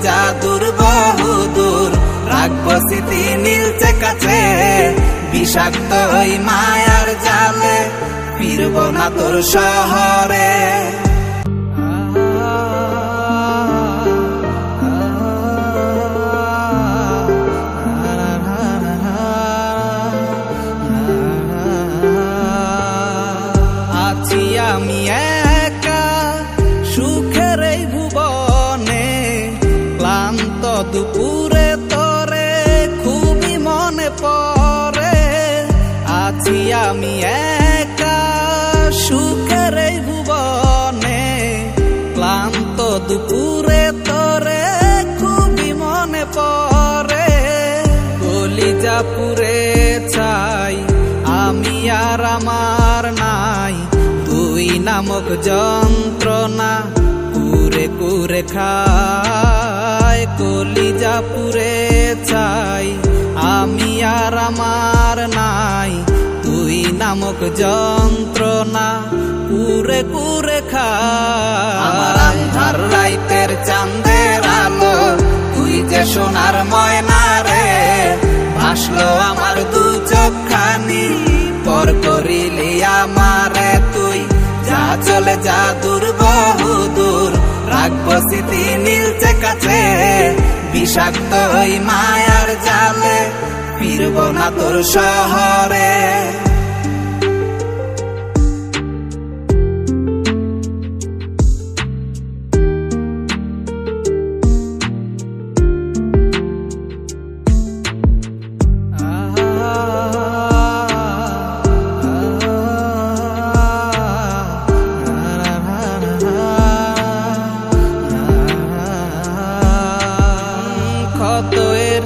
জাদুর বহুদূর, রাখবো স্মৃতি নীলচে কাছে, বিষাক্ত ওই মায়ার জালে ফিরবো না তোর শহরে। আছি আমি একা সুখের এই ভুবনে, ক্লান্ত দুপুরে তোরে খুবই মনে পড়ে। আছি আমি একা সুখের এই ভুবনে, ক্লান্ত দুপুরে তোরে খুবই মনে পড়ে। কলিজা পুড়ে ছাই আমি আর আমার নাই, তুই নামক যন্ত্রণা কুরে কুরে খায়। কলিজা পুড়ে ছাই আমি আর আমার নাই, তুই নামক যন্ত্রণা কুরে কুরে খায়। আমার আন্ধার রাইতের চাঁদের আলো তুই যে সোনার ময়না রে, ভাসলো আমার দু চোখখানি পর করিলি আমারে তুই। যা চলে যা দূর বহুদূর, রাখবো স্মৃতি নীলচে কাছে, বিষাক্ত ওই মায়ার জালে ফিরবো না তোর শহরে।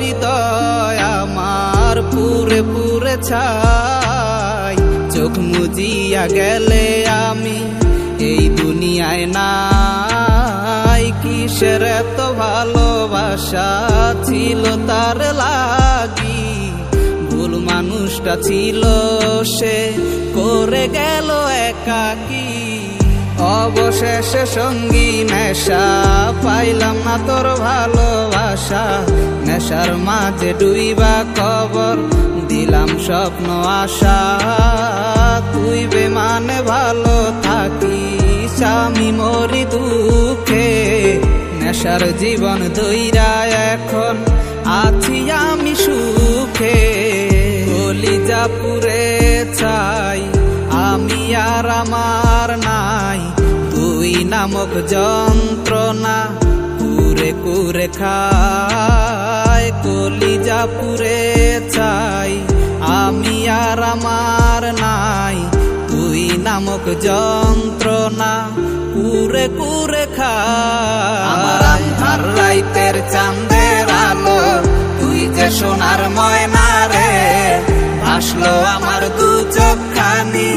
হৃদয় আমার পুরে পুরে ছাই, চোখ মুজিয়া গেলে আমি এই দুনিয়ায় নাই। কিসের এত ভালোবাসা ছিল তার লাগি, ভুল মানুষটা ছিল সে করে গেল একাকী। অবশেষে সঙ্গী নেশা পাইলাম না তোর ভালোবাসা, নেশার মাঝে ডুইবা কবর দিলাম স্বপ্ন আশা। তুই বেমানে ভালো থাকিস আমি মরি দুঃখে, নেশার জীবন দইরা এখন আছি আমি সুখে। কলিজা পুড়ে ছাই আমি আর আমার নাই, তুই নামক যন্ত্রণা কুরে কুরে খায়। কলিজা পুড়ে ছাই আমি আর আমার নাই, তুই নামক যন্ত্রণা কুরে কুরে খায়। আমার আন্ধার রাইতের চাঁদের আলো তুই যে সোনার ময়না রে, ভাসলো আমার দু চোখখানি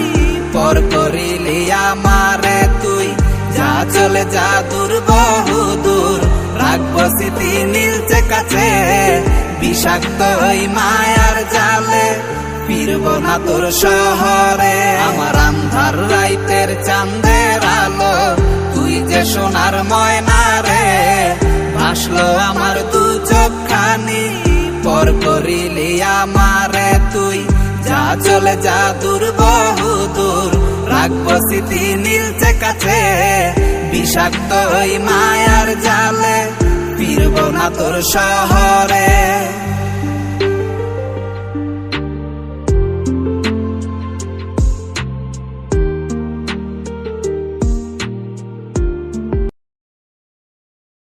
পর করিলি আমারে তুই। যা চলে যা দূর বহুদূর, রাখবো স্মৃতি নীলচে কাছে, বিষাক্ত ওই মায়ার জালে ফিরবো না তোর শহরে। আমার আন্ধার রাইতের চাঁদের আলো তুই যে সোনার ময়না রে, ভাসলো আমার দু চোখখানি পর করিলি আমারে তুই। যা চলে যা দূর বহুদূর, রাখবো স্মৃতি নীলচে কাছে, বিষাক্ত ওই মায়ার জালে ফিরবো না তোর শহরে।